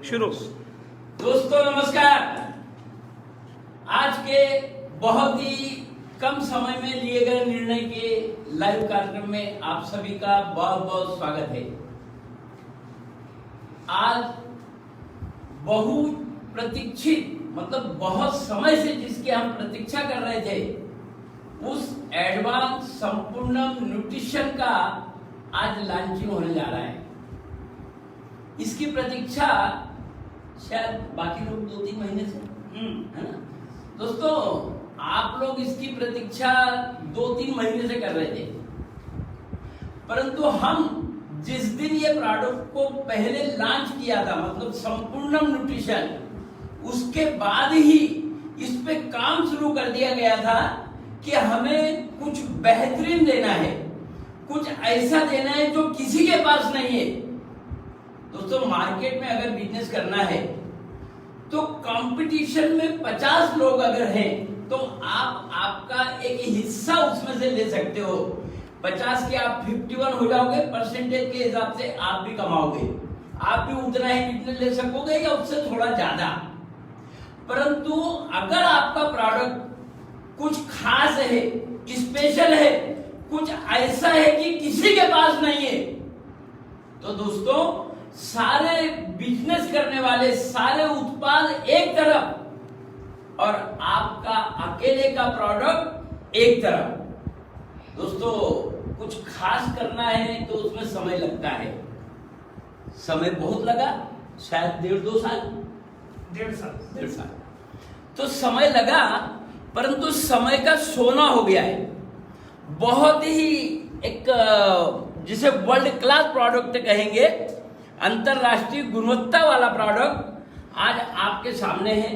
शुरू। दोस्तों नमस्कार। आज के बहुत ही कम समय में लिए गए निर्णय के लाइव कार्यक्रम में आप सभी का बहुत बहुत स्वागत है। आज बहुत प्रतीक्षित मतलब बहुत समय से जिसकी हम प्रतीक्षा कर रहे थे उस एडवांस संपूर्ण न्यूट्रिशन का आज लॉन्चिंग होने जा रहा है। इसकी प्रतीक्षा शायद बाकी लोग 2-3 महीने से है ना दोस्तों, आप लोग इसकी प्रतीक्षा 2-3 महीने से कर रहे थे, परंतु हम जिस दिन ये प्रोडक्ट को पहले लॉन्च किया था मतलब संपूर्ण न्यूट्रिशन, उसके बाद ही इस पे काम शुरू कर दिया गया था कि हमें कुछ बेहतरीन देना है, कुछ ऐसा देना है जो किसी के पास नहीं है। दोस्तों मार्केट में अगर बिजनेस करना है तो कंपटीशन में 50 लोग अगर हैं तो आप आपका एक हिस्सा उसमें से ले सकते हो। 50 के आप 51 हो जाओगे, परसेंटेज के हिसाब से आप भी कमाओगे, आप भी उतना ही बिजनेस ले सकोगे या उससे थोड़ा ज्यादा। परंतु अगर आपका प्रोडक्ट कुछ खास है, स्पेशल है, कुछ ऐसा है कि किसी के पास नहीं है, तो दोस्तों सारे बिजनेस करने वाले सारे उत्पाद एक तरफ और आपका अकेले का प्रोडक्ट एक तरफ। दोस्तों कुछ खास करना है तो उसमें समय लगता है। समय बहुत लगा, शायद 1.5-2 साल, 1.5 साल तो समय लगा, परंतु समय का सोना हो गया है। बहुत ही एक जिसे वर्ल्ड क्लास प्रोडक्ट कहेंगे, अंतरराष्ट्रीय गुणवत्ता वाला प्रोडक्ट आज आपके सामने है।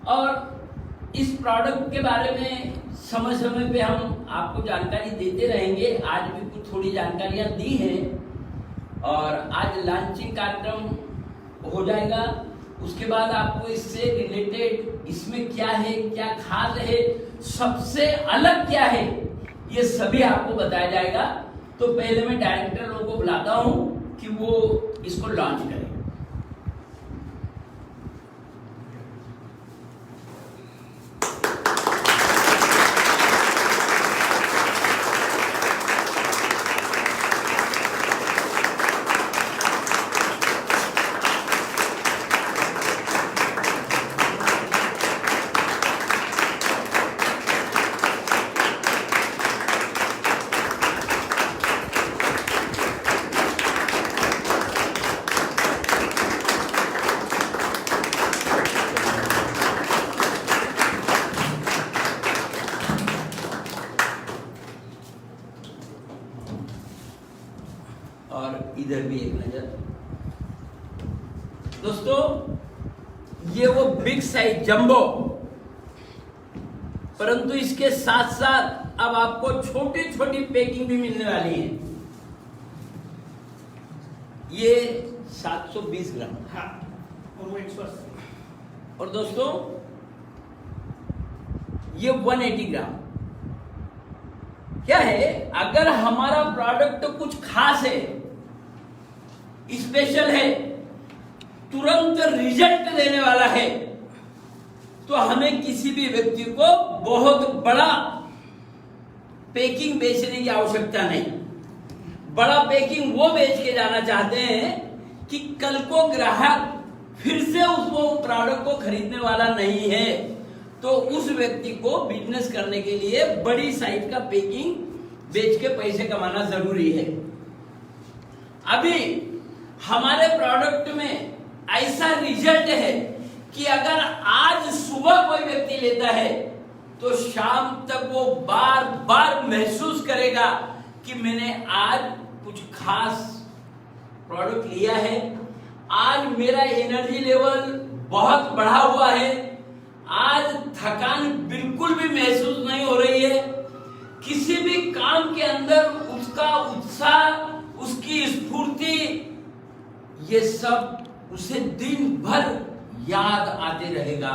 और इस प्रोडक्ट के बारे में समय समय पे हम आपको जानकारी देते रहेंगे। आज भी कुछ थोड़ी जानकारियां दी हैं और आज लॉन्चिंग कार्यक्रम हो जाएगा। उसके बाद आपको इससे रिलेटेड इसमें क्या है, क्या खास है, सबसे अलग क्या है, ये सभी आपको बताया जाएगा। तो पहले मैं डायरेक्टर लोगों को बुलाता हूं कि वो इसको लॉन्च करें। और इधर भी एक नजर। दोस्तों ये वो बिग साइज जंबो, परंतु इसके साथ साथ अब आपको छोटी छोटी पैकिंग भी मिलने वाली है। ये 720 ग्राम और वो 180। और दोस्तों ये 180 ग्राम। क्या है, अगर हमारा प्रोडक्ट कुछ खास है, स्पेशल है, तुरंत रिजल्ट देने वाला है, तो हमें किसी भी व्यक्ति को बहुत बड़ा पैकिंग बेचने की आवश्यकता नहीं। बड़ा पैकिंग वो बेच के जाना चाहते हैं कि कल को ग्राहक फिर से उसको प्रोडक्ट को खरीदने वाला नहीं है, तो उस व्यक्ति को बिजनेस करने के लिए बड़ी साइज का पैकिंग बेच के पैसे कमाना जरूरी है। अभी हमारे प्रोडक्ट में ऐसा रिजल्ट है कि अगर आज सुबह कोई व्यक्ति लेता है तो शाम तक वो बार बार महसूस करेगा कि मैंने आज कुछ खास प्रोडक्ट लिया है, आज मेरा एनर्जी लेवल बहुत बढ़ा हुआ है, आज थकान बिल्कुल भी महसूस नहीं हो रही है, किसी भी काम के अंदर उसका उत्साह, उसकी स्फूर्ति, ये सब उसे दिन भर याद आते रहेगा।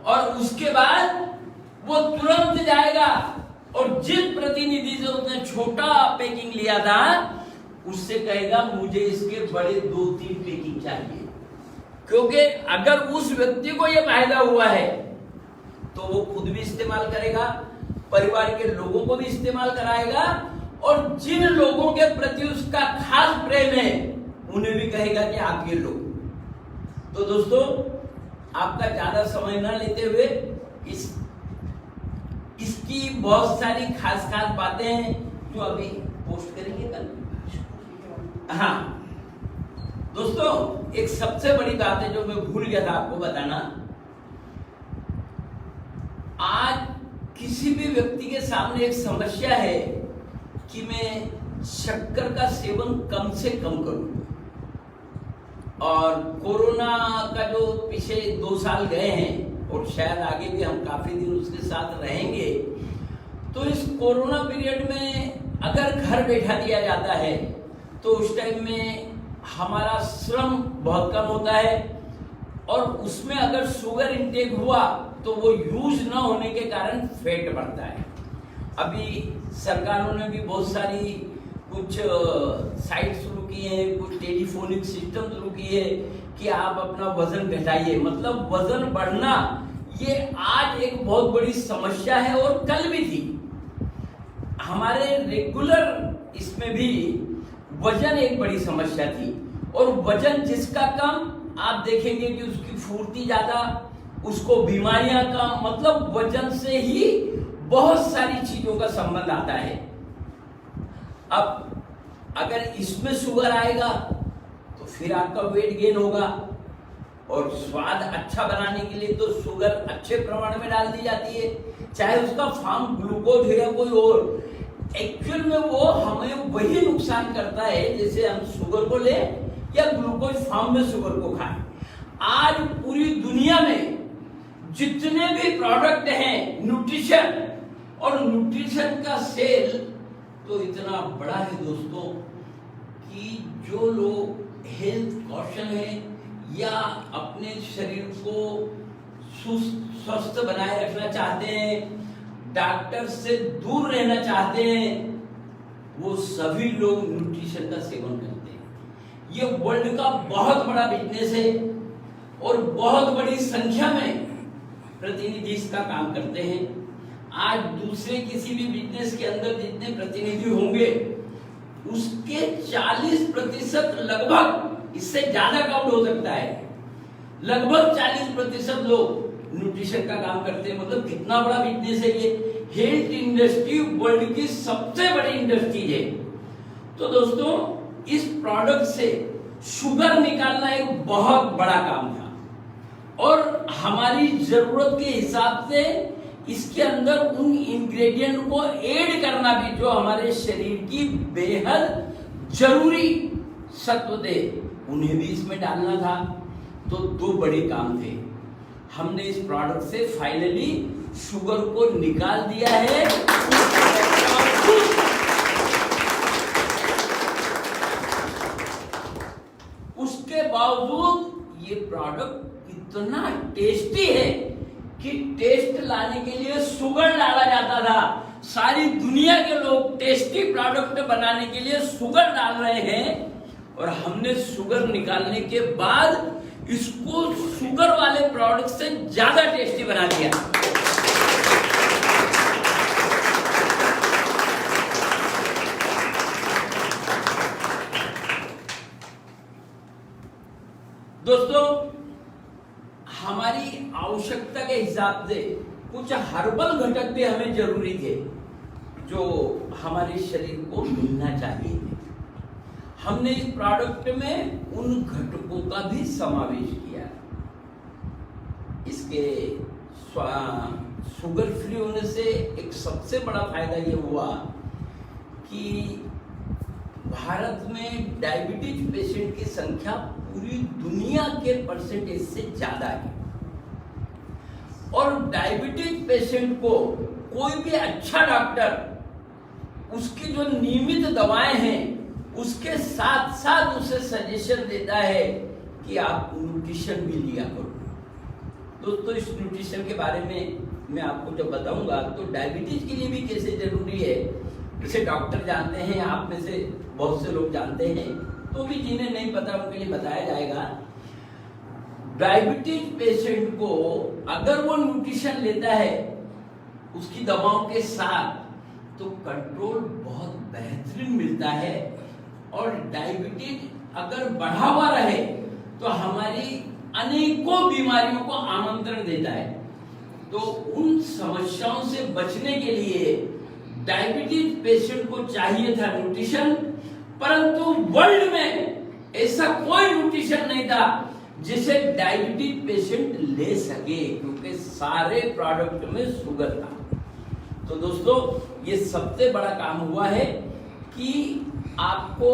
और उसके बाद वो तुरंत जाएगा और जिस प्रतिनिधि से उसने छोटा पैकिंग लिया था उससे कहेगा मुझे इसके बड़े 2-3 पैकिंग चाहिए। क्योंकि अगर उस व्यक्ति को यह फायदा हुआ है तो वो खुद भी इस्तेमाल करेगा, परिवार के लोगों को भी इस्तेमाल कराएगा, और जिन लोगों के प्रति उसका खास प्रेम है उन्हें भी कहेगा कि आप ये लो। तो दोस्तों, आपका ज्यादा समय ना लेते हुए इसकी बहुत सारी खास बातें हैं जो अभी पोस्ट करेंगे कल। हाँ दोस्तों, एक सबसे बड़ी बात है जो मैं भूल गया था आपको बताना। आज किसी भी व्यक्ति के सामने एक समस्या है कि मैं शक्कर का सेवन कम से कम करूं, और कोरोना का जो पिछले 2 साल गए हैं और शायद आगे भी हम काफी दिन उसके साथ रहेंगे, तो इस कोरोना पीरियड में अगर घर बैठा दिया जाता है तो उस टाइम में हमारा श्रम बहुत कम होता है, और उसमें अगर शुगर इंटेक हुआ तो वो यूज न होने के कारण फैट बढ़ता है। अभी सरकारों ने भी बहुत सारी कुछ साइट शुरू की है, कुछ टेलीफोनिक सिस्टम शुरू की है कि आप अपना वजन घटाइए। मतलब वजन बढ़ना ये आज एक बहुत बड़ी समस्या है, और कल भी थी। हमारे रेगुलर इसमें भी वजन एक बड़ी समस्या थी, और वजन जिसका कम, आप देखेंगे कि उसकी फुर्ती ज्यादा, उसको बीमारियां कम। मतलब वजन से ही बहुत सारी चीजों का संबंध आता है। अब अगर इसमें शुगर आएगा तो फिर आपका वेट गेन होगा, और स्वाद अच्छा बनाने के लिए तो शुगर अच्छे प्रमाण में डाल दी जाती है, चाहे उसका फॉर्म ग्लूकोज है या कोई और। एक्चुअल में वो हमें वही नुकसान करता है जैसे हम शुगर को ले या ग्लूकोज फॉर्म में शुगर को खाएं। आज पूरी दुनिया में जितने भी प्रोडक्ट हैं न्यूट्रिशन, और न्यूट्रिशन का सेल तो इतना बड़ा है दोस्तों कि जो लोग हेल्थ कॉशन है या अपने शरीर को स्वस्थ बनाए रखना चाहते हैं, डॉक्टर से दूर रहना चाहते हैं, वो सभी लोग न्यूट्रिशन का सेवन करते हैं। ये वर्ल्ड का बहुत बड़ा बिजनेस है, और बहुत बड़ी संख्या में प्रतिनिधि इसका काम करते हैं। आज दूसरे किसी भी बिजनेस के अंदर जितने प्रतिनिधि होंगे उसके 40% लगभग, इससे ज्यादा काउंट हो सकता है, लगभग 40% लोग न्यूट्रिशन का काम करते हैं। मतलब कितना बड़ा बिजनेस है ये। हेल्थ इंडस्ट्री वर्ल्ड की सबसे बड़ी इंडस्ट्री है। तो दोस्तों, इस प्रोडक्ट से शुगर निकालना एक बहुत बड़ा काम था, और हमारी जरूरत के हिसाब से इसके अंदर उन इंग्रेडिएंट को ऐड करना भी जो हमारे शरीर की बेहद जरूरी सत्व थे, उन्हें भी इसमें डालना था। तो 2 बड़े काम थे। हमने इस प्रोडक्ट से फाइनली शुगर को निकाल दिया है। उसके बावजूद ये प्रोडक्ट इतना टेस्टी है कि टेस्ट लाने के लिए शुगर डाला जाता था। सारी दुनिया के लोग टेस्टी प्रोडक्ट बनाने के लिए शुगर डाल रहे हैं, और हमने शुगर निकालने के बाद इसको शुगर वाले प्रोडक्ट से ज्यादा टेस्टी बना दिया। दोस्तों, हमारी आवश्यकता के हिसाब से कुछ हर्बल घटक भी हमें जरूरी थे जो हमारे शरीर को मिलना चाहिए। हमने इस प्रोडक्ट में उन घटकों का भी समावेश किया। इसके शुगर फ्री होने से एक सबसे बड़ा फायदा ये हुआ कि भारत में डायबिटीज पेशेंट की संख्या पूरी दुनिया के परसेंटेज से ज्यादा है, और डायबिटीज पेशेंट को कोई भी अच्छा डॉक्टर उसकी जो नियमित दवाएं हैं उसके साथ साथ उसे सजेशन देता है कि आप न्यूट्रिशन भी लिया करो। दोस्तों, इस न्यूट्रिशन के बारे में मैं आपको जब बताऊंगा तो डायबिटीज के लिए भी कैसे जरूरी है, इसे डॉक्टर जानते हैं, आप में से बहुत से लोग जानते हैं, तो भी जिन्हें नहीं पता उनके लिए बताया जाएगा। डायबिटीज पेशेंट को अगर वो न्यूट्रिशन लेता है उसकी दवाओं के साथ तो कंट्रोल बहुत बेहतरीन मिलता है, और डायबिटीज अगर बढ़ा हुआ रहे तो हमारी अनेकों बीमारियों को आमंत्रण देता है। तो उन समस्याओं से बचने के लिए डायबिटीज पेशेंट को चाहिए था न्यूट्रिशन, परंतु वर्ल्ड में ऐसा कोई न्यूट्रिशन नहीं था जिसे डायबिटीज पेशेंट ले सके, क्योंकि सारे प्रोडक्ट में शुगर था। तो दोस्तों, ये सबसे बड़ा काम हुआ है कि आपको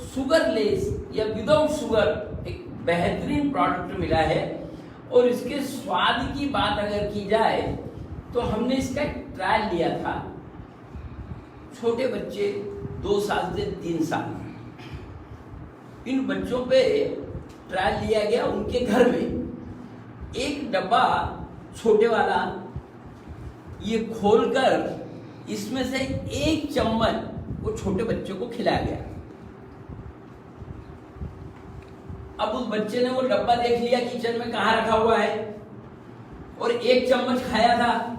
शुगरलेस या विदाउट शुगर एक बेहतरीन प्रोडक्ट मिला है। और इसके स्वाद की बात अगर की जाए तो हमने इसका एक ट्रायल लिया था। छोटे बच्चे 2 साल से 3 साल, इन बच्चों पे ट्रायल लिया गया उनके घर में। एक डब्बा छोटे वाला ये खोलकर इसमें से 1 चम्मच वो छोटे बच्चे को खिलाया गया। अब उस बच्चे ने वो डब्बा देख लिया किचन में कहां रखा हुआ है, और 1 चम्मच खाया था।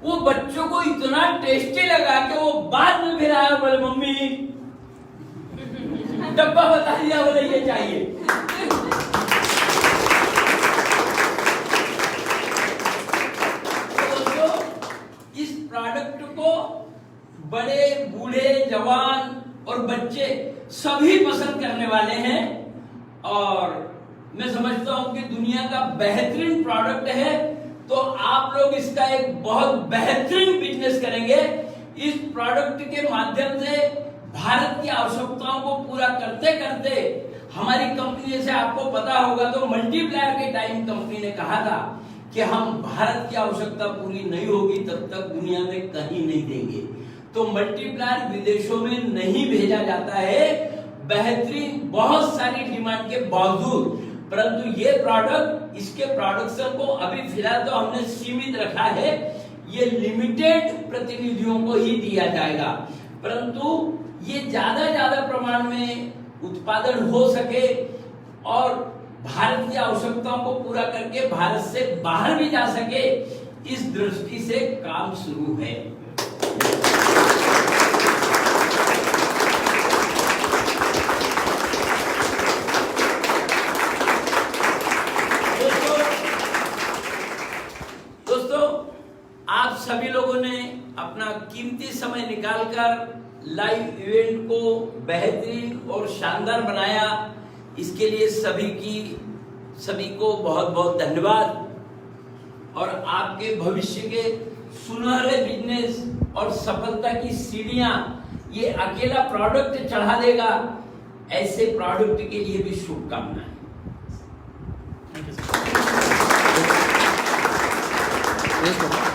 वो बच्चों को इतना टेस्टी लगा कि वो बाद में फिर आया, बोले मम्मी डब्बा बता दिया, बोले ये चाहिए। तो दोस्तों, इस प्रोडक्ट को बड़े बूढ़े जवान और बच्चे सभी पसंद करने वाले हैं, और मैं समझता हूं कि दुनिया का बेहतरीन प्रोडक्ट है। तो आप लोग इसका एक बहुत बेहतरीन बिजनेस करेंगे। इस प्रोडक्ट के माध्यम से भारत की आवश्यकताओं को पूरा करते करते हमारी कंपनी, जैसे आपको पता होगा तो मल्टीप्लायर के टाइम कंपनी ने कहा था कि हम भारत की आवश्यकता पूरी नहीं होगी तब तक दुनिया में कहीं नहीं देंगे। तो मल्टीप्लायर विदेशों में नहीं भेजा जाता है, बेहतरीन बहुत सारी डिमांड के बावजूद। परंतु ये प्रोडक्ट, इसके प्रोडक्शन को अभी फिलहाल तो हमने सीमित रखा है, ये लिमिटेड प्रतिनिधियों को ही दिया जाएगा, परंतु ये ज्यादा प्रमाण में उत्पादन हो सके और भारत की आवश्यकताओं को पूरा करके भारत से बाहर भी जा सके, इस दृष्टि से काम शुरू है। आप सभी लोगों ने अपना कीमती समय निकालकर लाइव इवेंट को बेहतरीन और शानदार बनाया, इसके लिए सभी को बहुत बहुत धन्यवाद। और आपके भविष्य के सुनहरे बिजनेस और सफलता की सीढ़ियां ये अकेला प्रोडक्ट चढ़ा देगा, ऐसे प्रोडक्ट के लिए भी शुभकामनाएं। Yes,